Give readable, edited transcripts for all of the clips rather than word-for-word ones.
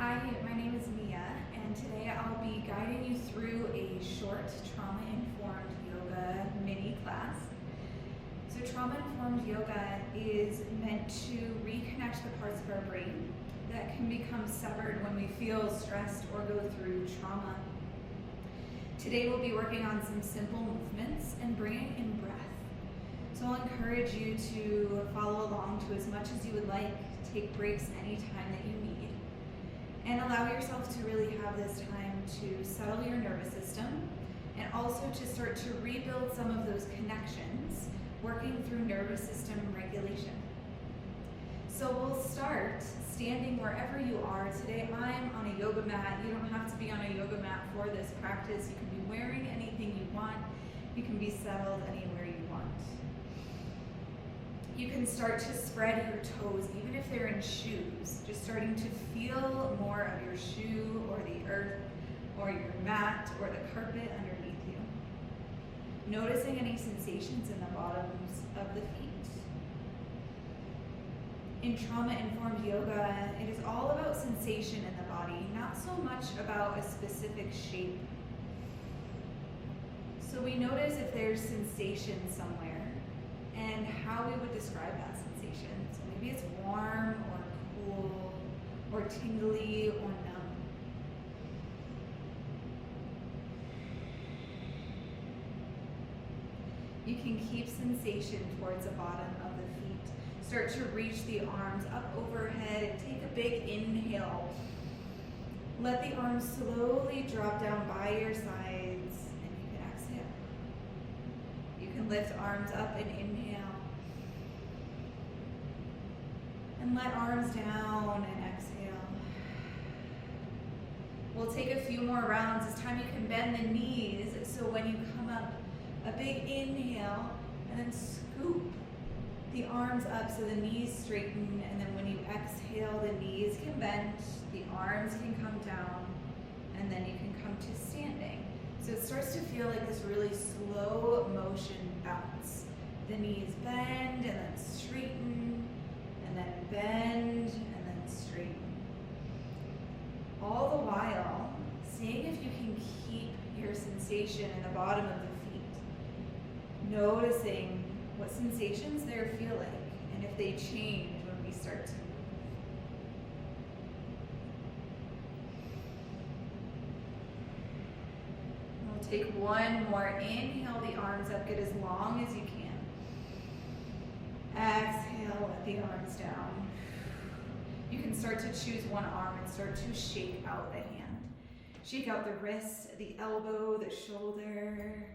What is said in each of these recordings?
Hi, my name is Mia, and today I'll be guiding you through a short trauma-informed yoga mini class. So trauma-informed yoga is meant to reconnect the parts of our brain that can become severed when we feel stressed or go through trauma. Today we'll be working on some simple movements and bringing in breath. So I'll encourage you to follow along to as much as you would like. Take breaks anytime that you need. And allow yourself to really have this time to settle your nervous system and also to start to rebuild some of those connections, working through nervous system regulation. So we'll start standing wherever you are. Today I'm on a yoga mat. You don't have to be on a yoga mat for this practice. You can be wearing anything you want. You can be settled anywhere you want. You can start to spread your toes, even if they're in shoes, just starting to feel more of your shoe or the earth or your mat or the carpet underneath you. Noticing any sensations in the bottoms of the feet. In trauma-informed yoga, it is all about sensation in the body, not so much about a specific shape. So we notice if there's sensation somewhere, and how we would describe that sensation. So maybe it's warm or cool or tingly or numb. You can keep sensation towards the bottom of the feet. Start to reach the arms up overhead and take a big inhale. Let the arms slowly drop down by your sides. Lift arms up and inhale. And let arms down and exhale. We'll take a few more rounds. This time you can bend the knees. So when you come up, a big inhale and then scoop the arms up so the knees straighten. And then when you exhale, the knees can bend, the arms can come down, and then you can come to standing. So it starts to feel like this really slow motion bounce. The knees bend and then straighten, and then bend and then straighten. All the while, seeing if you can keep your sensation in the bottom of the feet. Noticing what sensations they're feeling and if they change when we start to move. Take one more inhale, the arms up, get as long as you can. Exhale, let the arms down. You can start to choose one arm and start to shake out the hand. Shake out the wrist, the elbow, the shoulder.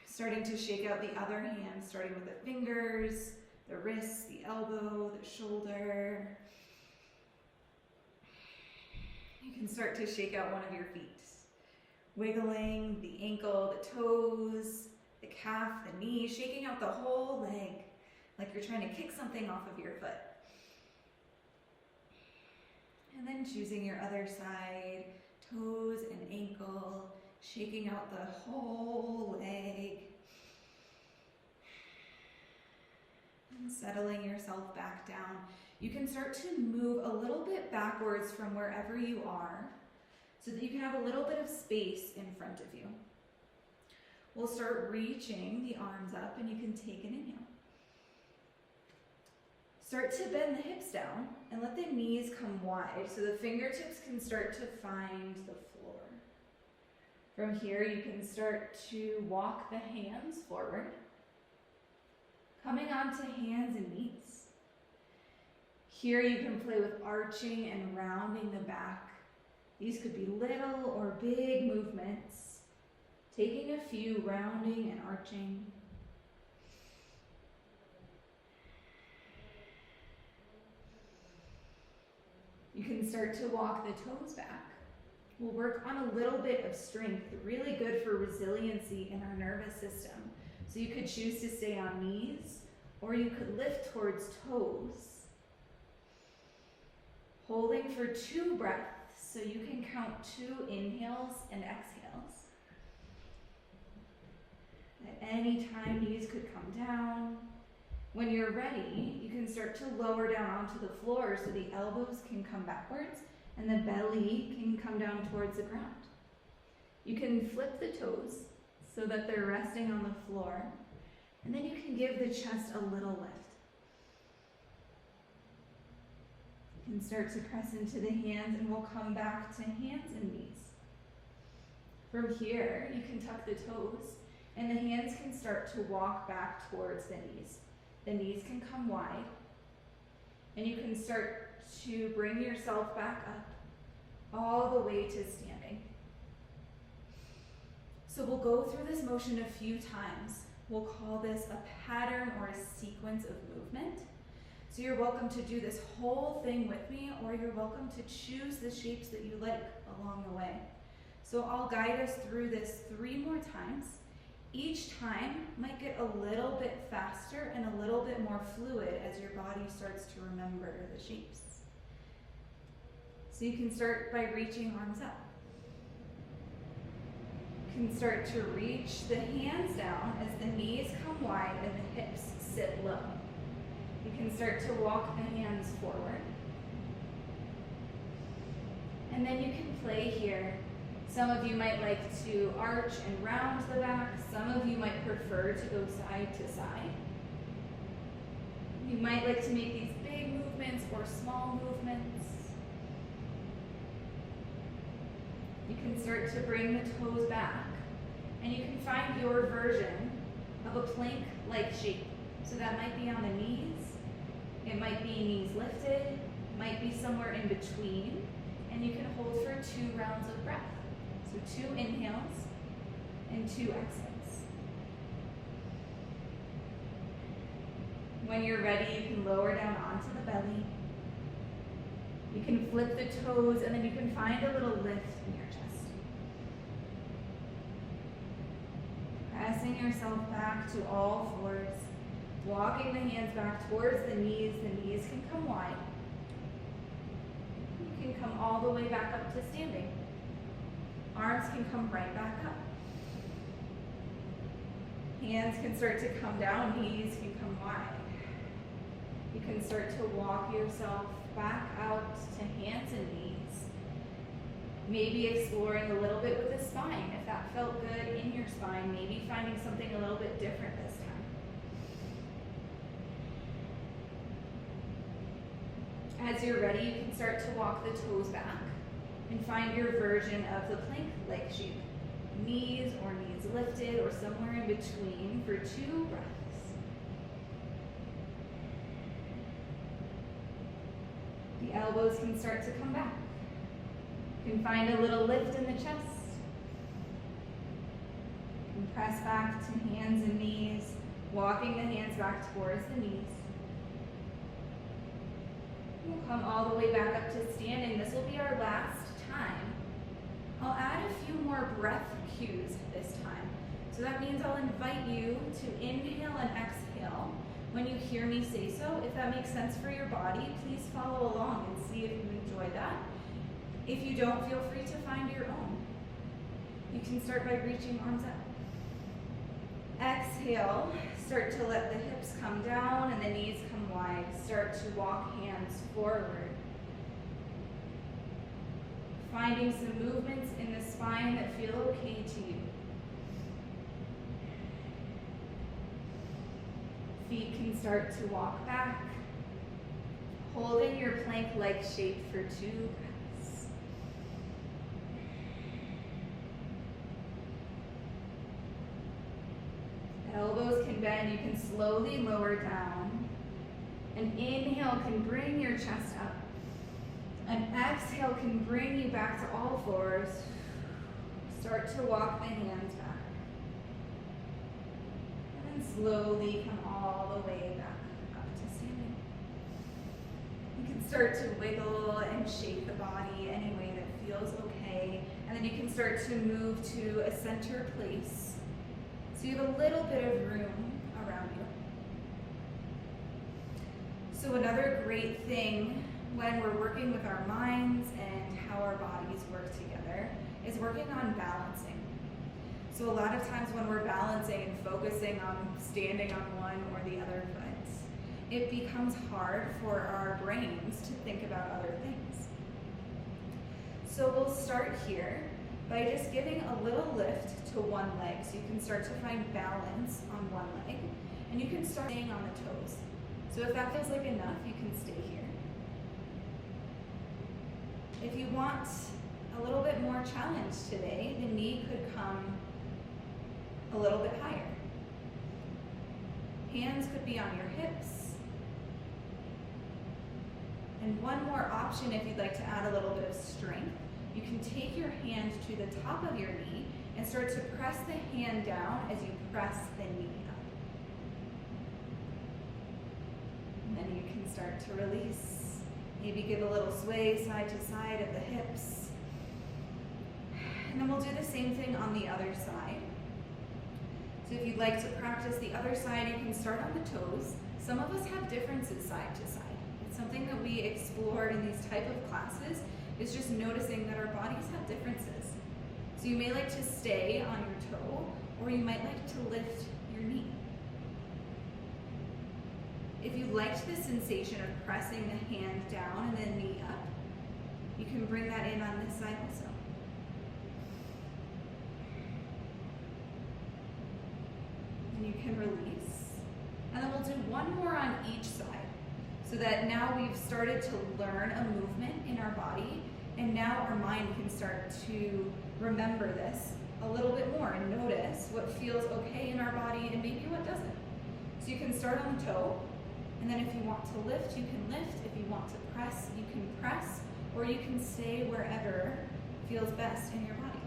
Starting to shake out the other hand, starting with the fingers, the wrist, the elbow, the shoulder. You can start to shake out one of your feet. Wiggling the ankle, the toes, the calf, the knee, shaking out the whole leg like you're trying to kick something off of your foot. And then choosing your other side, toes and ankle, shaking out the whole leg. And settling yourself back down. You can start to move a little bit backwards from wherever you are, so that you can have a little bit of space in front of you. We'll start reaching the arms up and you can take an inhale. Start to bend the hips down and let the knees come wide so the fingertips can start to find the floor. From here you can start to walk the hands forward, coming onto hands and knees. Here you can play with arching and rounding the back. These could be little or big movements, taking a few rounding and arching. You can start to walk the toes back. We'll work on a little bit of strength, really good for resiliency in our nervous system. So you could choose to stay on knees, or you could lift towards toes. Holding for 2 breaths. So you can count 2 inhales and exhales. At any time, knees could come down. When you're ready, you can start to lower down onto the floor so the elbows can come backwards and the belly can come down towards the ground. You can flip the toes so that they're resting on the floor, and then you can give the chest a little lift. You can start to press into the hands, and we'll come back to hands and knees. From here, you can tuck the toes, and the hands can start to walk back towards the knees. The knees can come wide, and you can start to bring yourself back up all the way to standing. So we'll go through this motion a few times. We'll call this a pattern or a sequence of movement. So you're welcome to do this whole thing with me, or you're welcome to choose the shapes that you like along the way. So I'll guide us through this 3 more times. Each time might get a little bit faster and a little bit more fluid as your body starts to remember the shapes. So you can start by reaching arms up. You can start to reach the hands down as the knees come wide and the hips sit low. You can start to walk the hands forward. And then you can play here. Some of you might like to arch and round the back. Some of you might prefer to go side to side. You might like to make these big movements or small movements. You can start to bring the toes back, and you can find your version of a plank-like shape. So that might be on the knees, it might be knees lifted, might be somewhere in between, and you can hold for 2 rounds of breath. So 2 inhales and 2 exhales. When you're ready, you can lower down onto the belly. You can flip the toes, and then you can find a little lift in your chest. Pressing yourself back to all fours. Walking the hands back towards the knees. The knees can come wide. You can come all the way back up to standing. Arms can come right back up. Hands can start to come down, knees can come wide. You can start to walk yourself back out to hands and knees. Maybe exploring a little bit with the spine. If that felt good in your spine, maybe finding something a little bit different this time. As you're ready, you can start to walk the toes back and find your version of the plank-like shape. Knees or knees lifted or somewhere in between for 2 breaths. The elbows can start to come back. You can find a little lift in the chest. You can press back to hands and knees, walking the hands back towards the knees. We'll come all the way back up to standing. This will be our last time. I'll add a few more breath cues this time. So that means I'll invite you to inhale and exhale when you hear me say so. If that makes sense for your body, please follow along and see if you enjoy that. If you don't, feel free to find your own. You can start by reaching arms up. Exhale, start to let the hips come down and the knees come wide. Start to walk hands forward. Finding some movements in the spine that feel okay to you. Feet can start to walk back. Holding your plank-like shape for 2 breaths. Elbows can bend. You can slowly lower down. An inhale can bring your chest up. An exhale can bring you back to all fours. Start to walk the hands back. And then slowly come all the way back up to standing. You can start to wiggle and shake the body any way that feels okay. And then you can start to move to a center place. So you have a little bit of room around you. So another great thing when we're working with our minds and how our bodies work together is working on balancing. So a lot of times when we're balancing and focusing on standing on one or the other foot, it becomes hard for our brains to think about other things. So we'll start here by just giving a little lift to one leg, so you can start to find balance on one leg, and you can start staying on the toes. So if that feels like enough, you can stay here. If you want a little bit more challenge today, the knee could come a little bit higher. Hands could be on your hips. And one more option, if you'd like to add a little bit of strength, you can take your hand to the top of your knee and start to press the hand down as you press the knee up. And then you can start to release. Maybe give a little sway side to side of the hips. And then we'll do the same thing on the other side. So if you'd like to practice the other side, you can start on the toes. Some of us have differences side to side. It's something that we explore in these type of classes, is just noticing that our bodies have differences. So you may like to stay on your toe, or you might like to lift your knee. If you liked the sensation of pressing the hand down and the knee up, you can bring that in on this side also. And you can release. And then we'll do one more on each side, so that now we've started to learn a movement in our body, and now our mind can start to remember this a little bit more and notice what feels okay in our body and maybe what doesn't. So you can start on the toe, and then if you want to lift, you can lift. If you want to press, you can press, or you can stay wherever feels best in your body.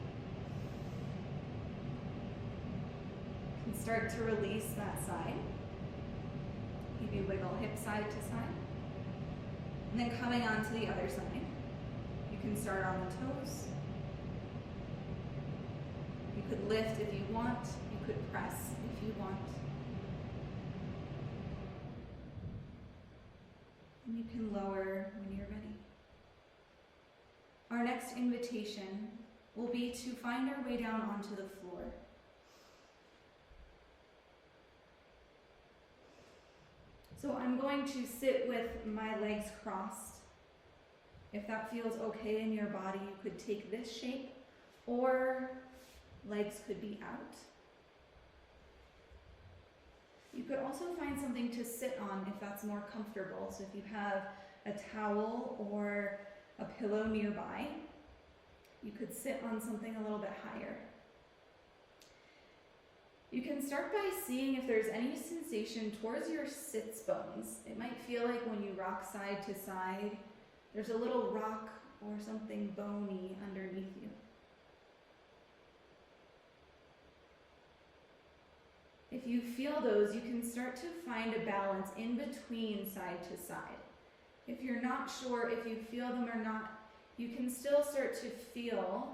You can start to release that side. Maybe wiggle hip side to side. And then coming on to the other side, you can start on the toes. You could lift if you want. You could press if you want. And you can lower when you're ready. Our next invitation will be to find our way down onto the floor. So I'm going to sit with my legs crossed. If that feels okay in your body, you could take this shape, or legs could be out. You could also find something to sit on if that's more comfortable. So if you have a towel or a pillow nearby, you could sit on something a little bit higher. You can start by seeing if there's any sensation towards your sits bones. It might feel like when you rock side to side, there's a little rock or something bony underneath you. If you feel those, you can start to find a balance in between side to side. If you're not sure if you feel them or not, you can still start to feel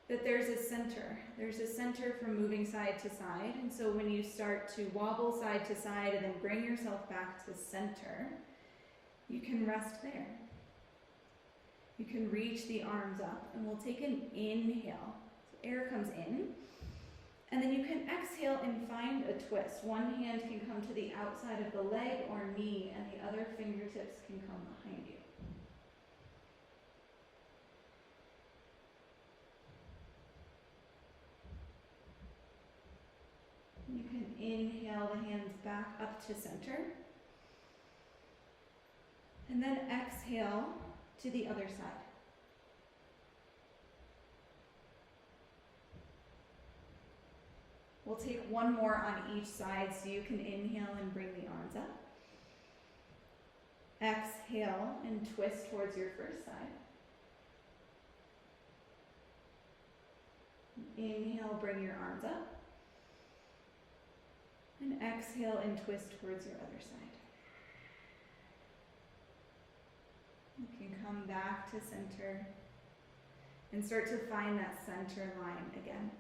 that there's a center. There's a center from moving side to side. And so when you start to wobble side to side and then bring yourself back to center, you can rest there. You can reach the arms up, and we'll take an inhale. So air comes in, and then you can exhale and find a twist. One hand can come to the outside of the leg or knee, and the other fingertips can come behind you. You can inhale the hands back up to center. And then exhale to the other side. We'll take one more on each side, so you can inhale and bring the arms up. Exhale and twist towards your first side. Inhale, bring your arms up. And exhale and twist towards your other side. You can come back to center and start to find that center line again.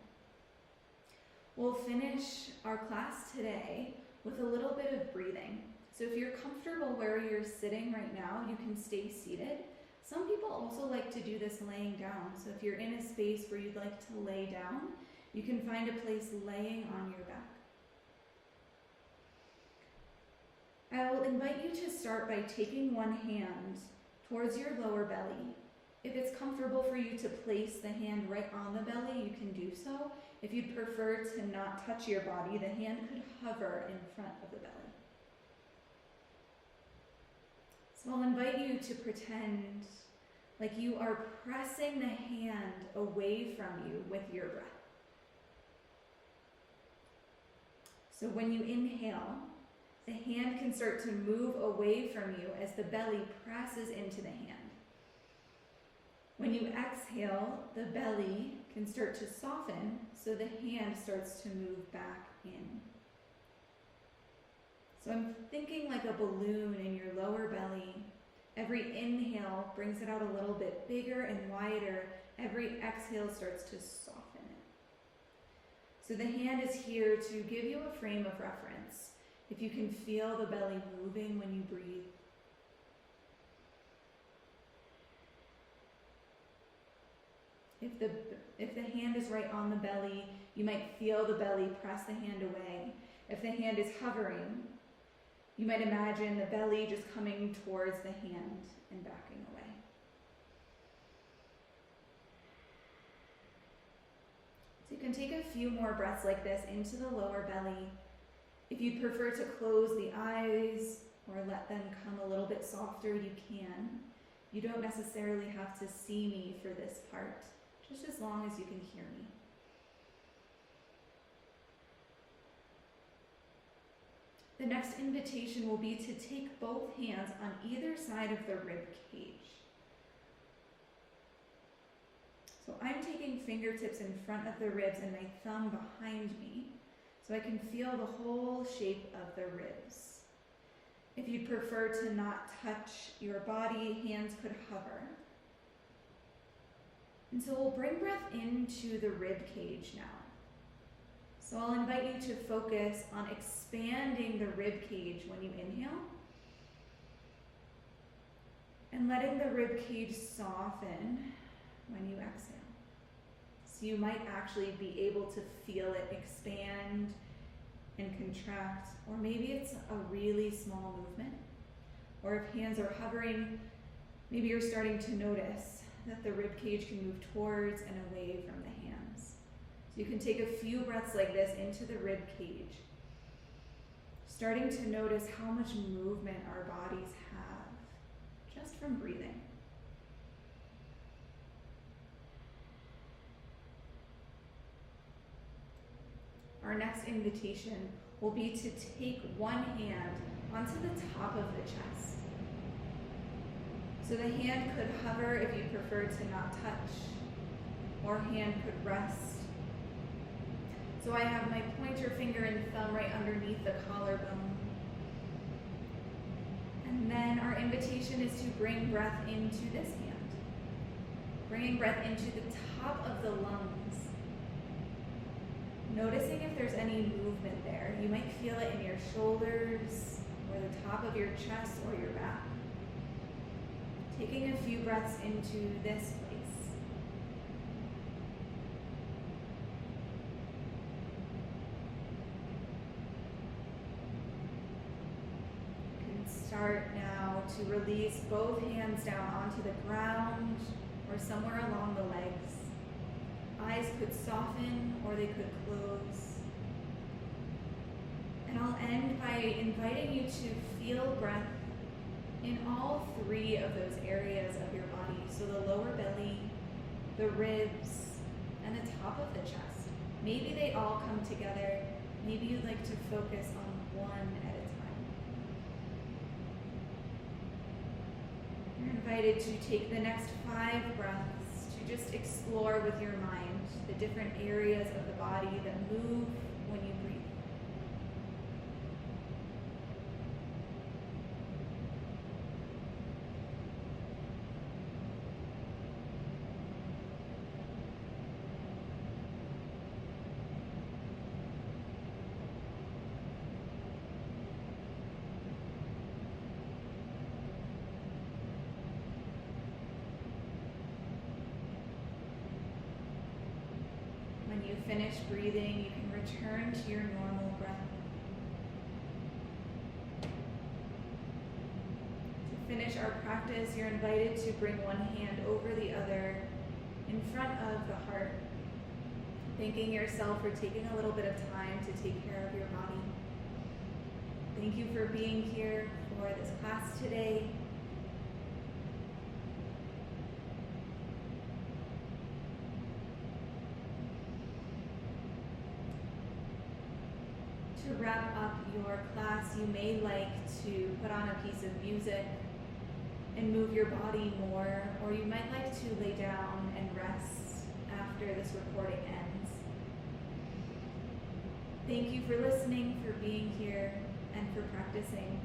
We'll finish our class today with a little bit of breathing. So if you're comfortable where you're sitting right now, you can stay seated. Some people also like to do this laying down. So if you're in a space where you'd like to lay down, you can find a place laying on your back. I will invite you to start by taking one hand towards your lower belly. If it's comfortable for you to place the hand right on the belly, you can do so. If you'd prefer to not touch your body, the hand could hover in front of the belly. So I'll invite you to pretend like you are pressing the hand away from you with your breath. So when you inhale, the hand can start to move away from you as the belly presses into the hand. When you exhale, the belly can start to soften, so the hand starts to move back in. So I'm thinking like a balloon in your lower belly. Every inhale brings it out a little bit bigger and wider. Every exhale starts to soften it. So the hand is here to give you a frame of reference. If you can feel the belly moving when you breathe. If the hand is right on the belly, you might feel the belly press the hand away. If the hand is hovering, you might imagine the belly just coming towards the hand and backing away. So you can take a few more breaths like this into the lower belly. If you'd prefer to close the eyes or let them come a little bit softer, you can. You don't necessarily have to see me for this part, just as long as you can hear me. The next invitation will be to take both hands on either side of the rib cage. So I'm taking fingertips in front of the ribs and my thumb behind me, so I can feel the whole shape of the ribs. If you'd prefer to not touch your body, hands could hover. And so we'll bring breath into the rib cage now. So I'll invite you to focus on expanding the rib cage when you inhale and letting the rib cage soften when you exhale. So you might actually be able to feel it expand and contract, or maybe it's a really small movement. Or if hands are hovering, maybe you're starting to notice that the rib cage can move towards and away from the hands. So you can take a few breaths like this into the rib cage, starting to notice how much movement our bodies have just from breathing. Our next invitation will be to take one hand onto the top of the chest. So the hand could hover if you prefer to not touch, or hand could rest. So I have my pointer finger and thumb right underneath the collarbone. And then our invitation is to bring breath into this hand. Bringing breath into the top of the lungs. Noticing if there's any movement there. You might feel it in your shoulders, or the top of your chest, or your back. Taking a few breaths into this place. You can start now to release both hands down onto the ground or somewhere along the legs. Eyes could soften or they could close. And I'll end by inviting you to feel breath in all three of those areas of your body. So the lower belly, the ribs, and the top of the chest. Maybe they all come together. Maybe you'd like to focus on one at a time. You're invited to take the next 5 breaths to just explore with your mind the different areas of the body that move when you breathe. When you finish breathing, you can return to your normal breath. finish our practice, you're invited to bring one hand over the other in front of the heart, thanking yourself for taking a little bit of time to take care of your body. Thank you for being here for this class today. To wrap up your class, you may like to put on a piece of music and move your body more, or you might like to lay down and rest after this recording ends. Thank you for listening, for being here, and for practicing.